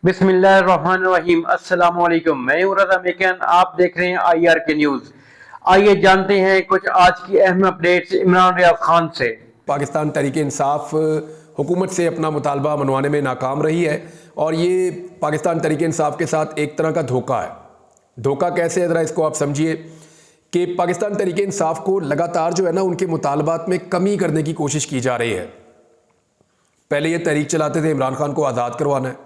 बिस्मिल्लाहिर्रहमानिर्रहीम। अस्सलाम वालेकुम। मैं हूं रज़ा मेकन, आप देख रहे हैं IR के न्यूज़। आइए जानते हैं कुछ आज की अहम अपडेट्स इमरान रियाज खान से। पाकिस्तान तहरीक इंसाफ हुकूमत से अपना मुतालबा मनवाने में नाकाम रही है और ये पाकिस्तान तहरीक इंसाफ के साथ एक तरह का धोखा है। धोखा कैसे है, ज़रा इसको आप समझिए कि पाकिस्तान तहरीक इंसाफ को लगातार जो है ना उनके मुतालबात में कमी करने की कोशिश की जा रही है। पहले ये तहरीक चलाते थे इमरान खान को आज़ाद करवाना है,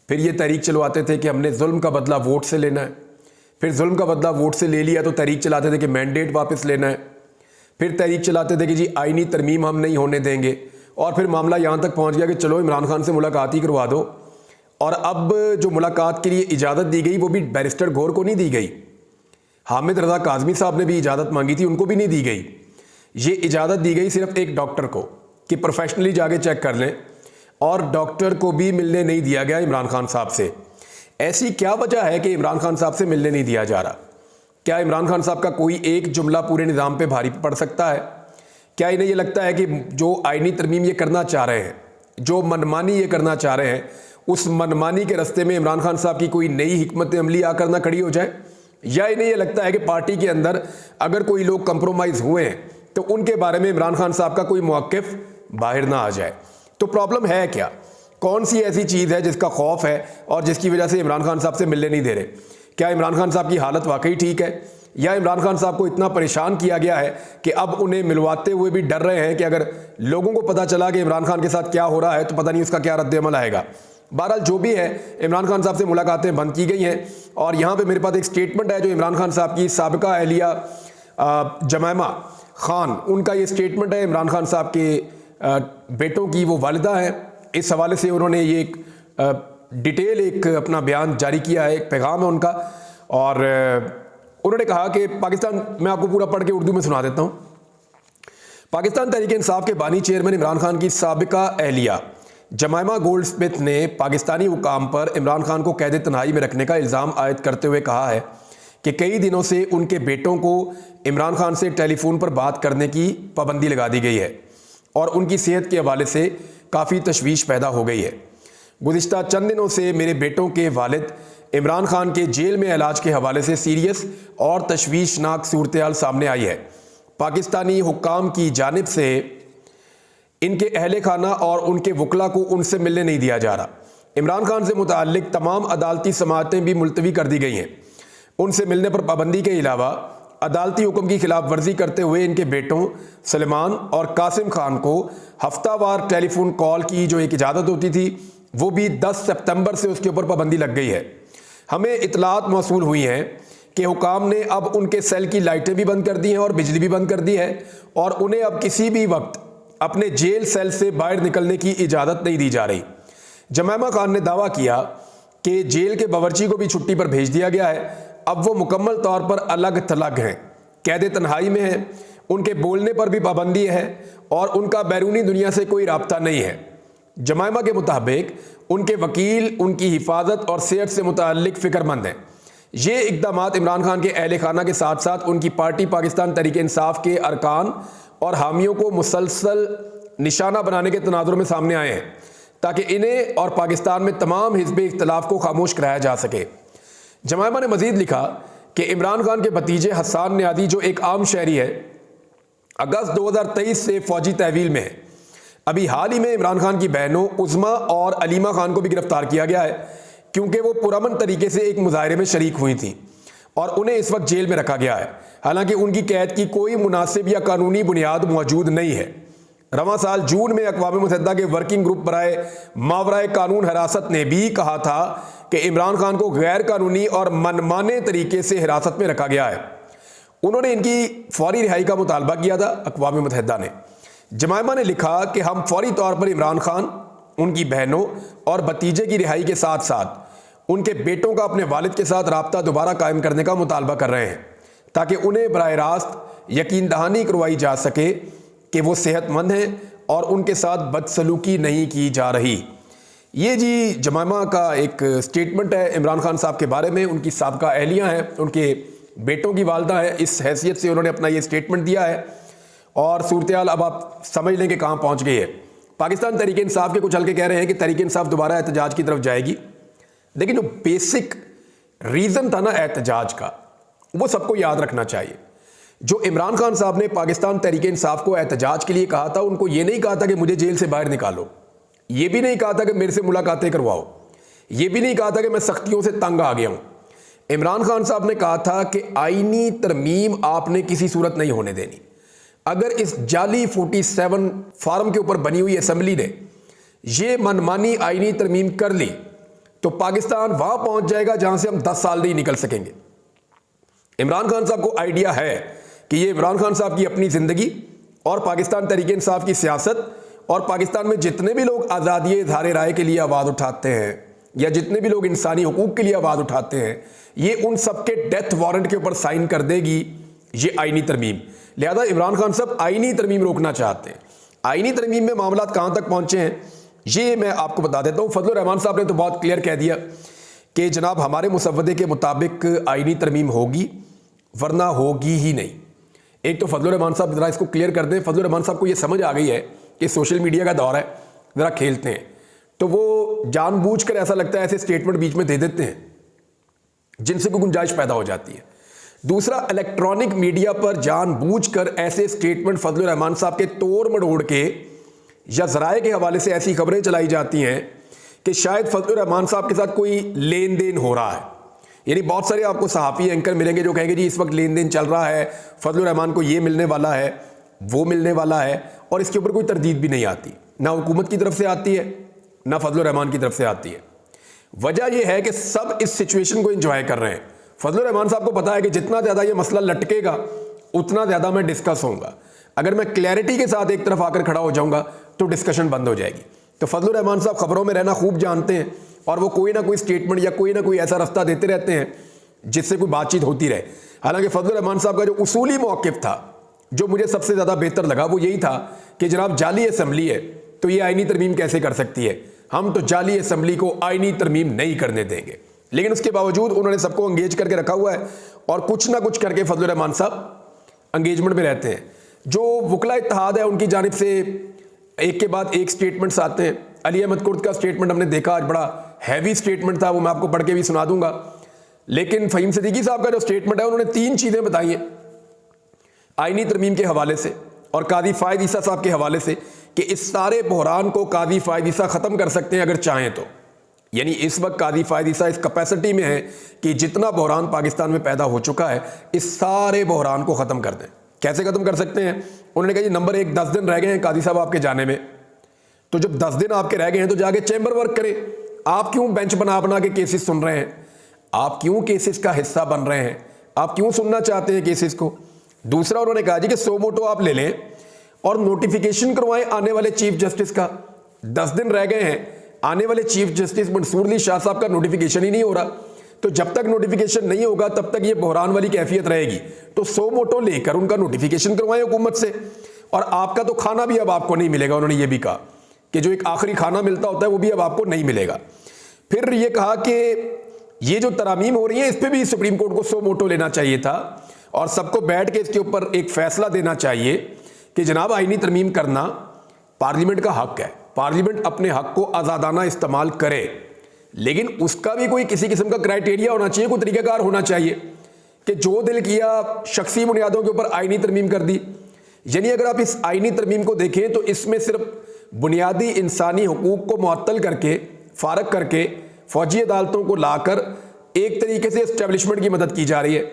फिर ये तहरीक चलवाते थे कि हमने जुल्म का बदला वोट से लेना है, फिर जुल्म का बदला वोट से ले लिया तो तहरीक चलाते थे कि मैंडेट वापस लेना है, फिर तहरीक चलाते थे कि जी आईनी तरमीम हम नहीं होने देंगे, और फिर मामला यहाँ तक पहुँच गया कि चलो इमरान खान से मुलाकात ही करवा दो। और अब जो मुलाकात के लिए इजाज़त दी गई वो भी बैरिस्टर गौर को नहीं दी गई, हामिद रज़ा काज़मी साहब ने भी इजाज़त मांगी थी, उनको भी नहीं दी गई। ये इजाज़त दी गई सिर्फ एक डॉक्टर को कि प्रोफेशनली जाके चेक कर लें, और डॉक्टर को भी मिलने नहीं दिया गया इमरान खान साहब से। ऐसी क्या वजह है कि इमरान खान साहब से मिलने नहीं दिया जा रहा? क्या इमरान खान साहब का कोई एक जुमला पूरे निज़ाम पे भारी पड़ सकता है? क्या इन्हें ये लगता है कि जो आईनी तरमीम ये करना चाह रहे हैं, जो मनमानी ये करना चाह रहे हैं, उस मनमानी के रास्ते में इमरान खान साहब की कोई नई हिकमत अमली आकर ना खड़ी हो जाए? या इन्हें ये लगता है कि पार्टी के अंदर अगर कोई लोग कंप्रोमाइज़ हुए हैं तो उनके बारे में इमरान खान साहब का कोई मौक़िफ़ बाहर ना आ जाए? तो प्रॉब्लम है क्या? कौन सी ऐसी चीज़ है जिसका खौफ है और जिसकी वजह से इमरान खान साहब से मिलने नहीं दे रहे? क्या इमरान खान साहब की हालत वाकई ठीक है, या इमरान खान साहब को इतना परेशान किया गया है कि अब उन्हें मिलवाते हुए भी डर रहे हैं कि अगर लोगों को पता चला कि इमरान खान के साथ क्या हो रहा है तो पता नहीं उसका क्या रद्द-ए-अमल आएगा? बहरहाल जो भी है, इमरान खान साहब से मुलाकातें बंद की गई हैं, और यहाँ पर मेरे पास एक स्टेटमेंट है जो इमरान खान साहब की साबिका अहलिया जमैमा खान, उनका ये स्टेटमेंट है। इमरान खान साहब के बेटों की वो वालिदा है, इस हवाले से उन्होंने ये एक डिटेल एक अपना बयान जारी किया है, एक पैगाम है उनका। और उन्होंने कहा कि पाकिस्तान, मैं आपको पूरा पढ़ के उर्दू में सुना देता हूँ। पाकिस्तान तहरीक इंसाफ के बानी चेयरमैन इमरान खान की साबिका अहलिया जमाइमा गोल्डस्मिथ ने पाकिस्तानी हुकाम पर इमरान खान को कैद तन्हाई में रखने का इल्ज़ाम आयद करते हुए कहा है कि कई दिनों से उनके बेटों को इमरान खान से टेलीफोन पर बात करने की पाबंदी लगा दी गई है और उनकी सेहत के हवाले से काफ़ी तशवीश पैदा हो गई है। गुज़िश्ता चंद दिनों से मेरे बेटों के वालिद इमरान खान के जेल में इलाज के हवाले से सीरियस और तशवीशनाक सूरत-ए-हाल सामने आई है। पाकिस्तानी हुक्काम की जानिब से इनके अहले खाना और उनके वकला को उनसे मिलने नहीं दिया जा रहा। इमरान खान से मुताल्लिक तमाम अदालती समाअतें भी मुलतवी कर दी गई हैं। उनसे मिलने पर पाबंदी के अलावा अदालती हुक्म की खिलाफ वर्जी करते हुए इनके बेटों सलेमान और कासिम खान को हफ्तावार टेलीफोन कॉल की जो एक इजाज़त होती थी वो भी 10 सितंबर से उसके ऊपर पाबंदी लग गई है। हमें इतलात मौसूल हुई हैं कि हुकाम ने अब उनके सेल की लाइटें भी बंद कर दी हैं और बिजली भी बंद कर दी है, और उन्हें अब किसी भी वक्त अपने जेल सेल से बाहर निकलने की इजाज़त नहीं दी जा रही। जमैमा खान ने दावा किया कि जेल के बावर्ची को भी छुट्टी पर भेज दिया गया है। अब वो मुकम्मल तौर पर अलग थलग हैं, कैद तन्हाई में हैं, उनके बोलने पर भी पाबंदी है और उनका बैरूनी दुनिया से कोई राब्ता नहीं है। जमाइमा के मुताबिक उनके वकील उनकी हिफाजत और सेहत से मुताल्लिक फ़िक्रमंद हैं। ये इक़दामात इमरान खान के अहले खाना के साथ साथ उनकी पार्टी पाकिस्तान तहरीक इंसाफ के अरकान और हामियों को मुसलसल निशाना बनाने के तनाज़ुर में सामने आए हैं ताकि इन्हें और पाकिस्तान में तमाम हिज़्ब इख्तिलाफ़ को खामोश कराया जा सके। जमाइमा ने मज़ीद लिखा कि इमरान खान के भतीजे हसन नियादी जो एक आम शहरी है, अगस्त 2023 से फ़ौजी तहवील में है। अभी हाल ही में इमरान खान की बहनों उज़मा और अलीमा खान को भी गिरफ्तार किया गया है क्योंकि वो पुरअमन तरीके से एक मुजाहरे में शरीक हुई थी और उन्हें इस वक्त जेल में रखा गया है, हालांकि उनकी कैद की कोई मुनासिब या कानूनी बुनियाद मौजूद नहीं है। रवां साल जून में अक़वाम मुत्तहिदा के वर्किंग ग्रुप बराए मावराए कानून हिरासत ने भी कहा था कि इमरान खान को गैर कानूनी और मनमाने तरीके से हिरासत में रखा गया है। उन्होंने इनकी फौरी रिहाई का मुतालबा किया था अक़वाम मुत्तहिदा ने। जमाइमा ने लिखा कि हम फौरी तौर पर इमरान खान, उनकी बहनों और भतीजे की रिहाई के साथ साथ उनके बेटों का अपने वालिद के साथ राब्ता दोबारा कायम करने का मुतालबा कर रहे हैं ताकि उन्हें बराह रास्त यकीन दहानी करवाई जा सके कि वो सेहतमंद हैं और उनके साथ बदसलूकी नहीं की जा रही। ये जी जमाइमा का एक स्टेटमेंट है इमरान खान साहब के बारे में। उनकी साबिका अहलियाँ हैं, उनके बेटों की वालदा है, इस हैसियत से उन्होंने अपना ये स्टेटमेंट दिया है और सूरत-ए-हाल अब आप समझ लें कि कहाँ पहुँच गई है। पाकिस्तान तहरीक इंसाफ के कुछ हल्के कह रहे हैं कि तहरीक इंसाफ दोबारा एहतजाज की तरफ जाएगी। लेकिन जो बेसिक रीज़न था ना एहतजाज का, वो सबको याद रखना चाहिए। जो इमरान खान साहब ने पाकिस्तान तहरीक इंसाफ को एहतजाज के लिए कहा था, उनको ये नहीं कहा था कि मुझे जेल से बाहर निकालो, ये भी नहीं कहा था कि मेरे से मुलाकातें करवाओ, ये भी नहीं कहा था कि मैं सख्तियों से तंग आ गया हूं। इमरान खान साहब ने कहा था कि आईनी तरमीम आपने किसी सूरत नहीं होने देनी। अगर इस जाली 47 फार्म के ऊपर बनी हुई असेंबली ने ये मनमानी आईनी तरमीम कर ली तो पाकिस्तान वहां पहुंच जाएगा जहां से हम 10 साल नहीं निकल सकेंगे। इमरान खान साहब को आइडिया है कि ये इमरान खान साहब की अपनी जिंदगी और पाकिस्तान तहरीक इंसाफ की सियासत और पाकिस्तान में जितने भी लोग आज़ादी इज़हार राय के लिए आवाज़ उठाते हैं या जितने भी लोग इंसानी हुकूक के लिए आवाज़ उठाते हैं, ये उन सबके डेथ वारंट के ऊपर साइन कर देगी ये आईनी तरमीम। लिहाजा इमरान खान साहब आईनी तरमीम रोकना चाहते हैं। आईनी तरमीम में मामला कहाँ तक पहुँचे हैं ये मैं आपको बता देता हूँ। फजलुर रहमान साहब ने तो बहुत क्लियर कह दिया कि जनाब हमारे मुसव्वदे के मुताबिक आईनी तरमीम होगी वरना होगी ही नहीं। एक तो फजलुर रहमान साहब ज़रा इसको क्लियर कर दें। फजलुर रहमान साहब को ये समझ आ गई है कि सोशल मीडिया का दौर है, ज़रा खेलते हैं, तो वो जानबूझकर ऐसा लगता है ऐसे स्टेटमेंट बीच में दे देते हैं जिनसे कोई गुंजाइश पैदा हो जाती है। दूसरा, इलेक्ट्रॉनिक मीडिया पर जानबूझकर ऐसे स्टेटमेंट फजलुर रहमान साहब के तोड़ मड़ोड़ के या ज़राए के हवाले से ऐसी खबरें चलाई जाती हैं कि शायद फजलुर रहमान साहब के साथ कोई लेन देन हो रहा है। यानी बहुत सारे आपको सहाफ़ी एंकर मिलेंगे जो कहेंगे जी इस वक्त लेन देन चल रहा है, फजलुर रहमान को ये मिलने वाला है, वो मिलने वाला है, और इसके ऊपर कोई तरदीद भी नहीं आती, ना हुकूमत की तरफ से आती है ना फजलुर रहमान की तरफ से आती है। वजह यह है कि सब इस सिचुएशन को एंजॉय कर रहे हैं। फजलुर रहमान साहब को पता है कि जितना ज़्यादा ये मसला लटकेगा उतना ज़्यादा मैं डिस्कस होऊंगा। अगर मैं क्लैरिटी के साथ एक तरफ आकर खड़ा हो जाऊंगा तो डिस्कशन बंद हो जाएगी। तो फजलुर रहमान साहब खबरों में रहना खूब जानते हैं और वो कोई ना कोई स्टेटमेंट या कोई ना कोई ऐसा रास्ता देते रहते हैं जिससे कोई बातचीत होती रहे। हालांकि फजलुर रहमान साहब का जो उसूली मौक़िफ़ था, जो मुझे सबसे ज़्यादा बेहतर लगा, वो यही था कि जनाब जाली असम्बली है तो ये आईनी तरमीम कैसे कर सकती है, हम तो जाली असम्बली को आईनी तरमीम नहीं करने देंगे। लेकिन उसके बावजूद उन्होंने सबको एंगेज करके रखा हुआ है और कुछ ना कुछ करके फजलुर रहमान साहब एंगेजमेंट में रहते हैं। जो वकला इत्तेहाद है उनकी जानिब से एक के बाद एक स्टेटमेंट्स आते हैं। अली अहमद कुर्द का स्टेटमेंट हमने देखा, आज बड़ा हैवी स्टेटमेंट था, वो मैं आपको पढ़ के भी सुना दूंगा। लेकिन फ़हीम सिद्दीकी साहब का जो स्टेटमेंट है उन्होंने 3 चीज़ें बताई हैं आईनी तरमीम के हवाले से और कादी फ़ायद ईसा साहब के हवाले से कि इस सारे बहरान को कादी फ़ायद ईसा ख़त्म कर सकते हैं अगर चाहें तो। यानी इस वक्त कादी फ़ायद ईसा इस कैपेसिटी में है कि जितना बहरान पाकिस्तान में पैदा हो चुका है इस सारे बहरान को ख़त्म कर दें। कैसे ख़त्म कर सकते हैं? उन्होंने कहा जी नंबर 1, 10 दिन रह गए हैं कादी साहब आपके जाने में, तो जब 10 दिन आपके रह गए हैं तो जाके चैम्बर वर्क करें। आप क्यों बेंच बना बना के केसेस सुन रहे हैं? आप क्यों केसेस का हिस्सा बन रहे हैं? आप क्यों सुनना चाहते हैं केसेस को? दूसरा, उन्होंने कहा जी कि सो मोटो आप ले लें और नोटिफिकेशन करवाएं आने वाले चीफ जस्टिस का। 10 दिन रह गए हैं, आने वाले चीफ जस्टिस मंसूर अली शाह साहब का नोटिफिकेशन ही नहीं हो रहा, तो जब तक नोटिफिकेशन नहीं होगा तब तक ये बहरान वाली कैफियत रहेगी। तो सो मोटो लेकर उनका नोटिफिकेशन करवाएं हुकूमत से, और आपका तो खाना भी अब आपको नहीं मिलेगा। उन्होंने ये भी कहा कि जो एक आखिरी खाना मिलता होता है वो भी अब आपको नहीं मिलेगा। फिर ये कहा कि ये जो तरामीम हो रही है इस पर भी सुप्रीम कोर्ट को सो मोटो लेना चाहिए था और सबको बैठ के इसके ऊपर एक फैसला देना चाहिए कि जनाब आईनी तरमीम करना पार्लियामेंट का हक है, पार्लियामेंट अपने हक को आज़ादाना इस्तेमाल करे, लेकिन उसका भी कोई किसी किस्म का क्राइटेरिया होना चाहिए, कोई तरीक़ाकार होना चाहिए कि जो दिल किया शख्सी बुनियादों के ऊपर आईनी तरमीम कर दी। यानी अगर आप इस आईनी तरमीम को देखें तो इसमें सिर्फ बुनियादी इंसानी हुकूक को मुअत्तल करके, फारग करके, फौजी अदालतों को लाकर एक तरीके से इस्टेब्लिशमेंट की मदद की जा रही है,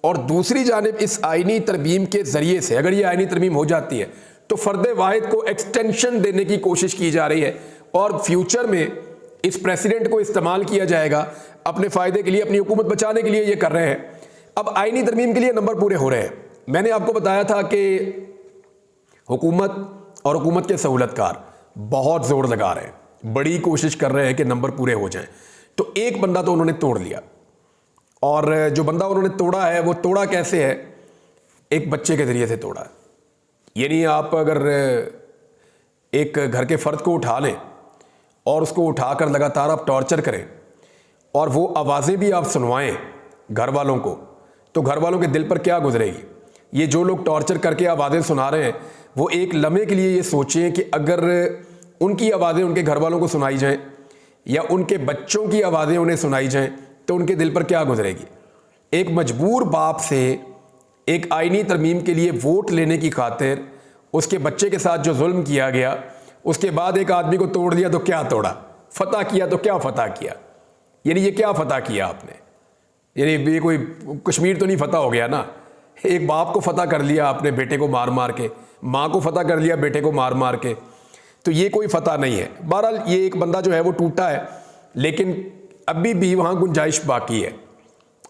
और दूसरी जानिब इस आईनी तरमीम के ज़रिए से अगर ये आईनी तरमीम हो जाती है तो फ़र्द वाहिद को एक्सटेंशन देने की कोशिश की जा रही है और फ्यूचर में इस प्रेसिडेंट को इस्तेमाल किया जाएगा अपने फ़ायदे के लिए, अपनी हुकूमत बचाने के लिए ये कर रहे हैं। अब आईनी तरमीम के लिए नंबर पूरे हो रहे हैं। मैंने आपको बताया था कि हुकूमत और हुकूमत के सहूलतकार बहुत ज़ोर लगा रहे हैं, बड़ी कोशिश कर रहे हैं कि नंबर पूरे हो जाएं। तो एक बंदा तो उन्होंने तोड़ लिया, और जो बंदा उन्होंने तोड़ा है वो तोड़ा कैसे है? एक बच्चे के ज़रिए से तोड़ा है। यानी आप अगर एक घर के फ़र्द को उठा लें और उसको उठाकर लगातार आप टॉर्चर करें और वो आवाज़ें भी आप सुनवाएं घर वालों को, तो घर वालों के दिल पर क्या गुजरेगी? ये जो लोग टॉर्चर करके आवाज़ें सुना रहे हैं वो एक लम्हे के लिए ये सोचें कि अगर उनकी आवाज़ें उनके घर वालों को सुनाई जाएं या उनके बच्चों की आवाज़ें उन्हें सुनाई जाएं तो उनके दिल पर क्या गुजरेगी। एक मजबूर बाप से एक आईनी तरमीम के लिए वोट लेने की खातिर उसके बच्चे के साथ जो जुल्म किया गया, उसके बाद एक आदमी को तोड़ दिया तो क्या तोड़ा, फतह किया तो क्या फतह किया। यानी ये क्या फतह किया आपने, यानी ये कोई कश्मीर तो नहीं फतह हो गया ना। एक बाप को फतह कर लिया आपने बेटे को मार मार के, माँ को फतह कर लिया बेटे को मार मार के, तो ये कोई फतह नहीं है। बहरहाल ये एक बंदा जो है वो टूटा है, लेकिन अभी भी वहाँ गुंजाइश बाकी है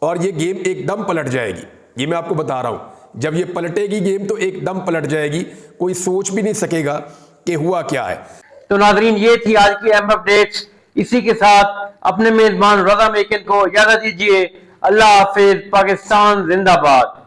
और ये गेम एकदम पलट जाएगी। ये मैं आपको बता रहा हूँ, जब ये पलटेगी गेम तो एकदम पलट जाएगी, कोई सोच भी नहीं सकेगा कि हुआ क्या है। तो नाजरीन, ये थी आज की अहम अपडेट्स। इसी के साथ अपने मेजबान रजा मेकिन को इजाजत दीजिए। अल्लाह हाफिज। पाकिस्तान जिंदाबाद।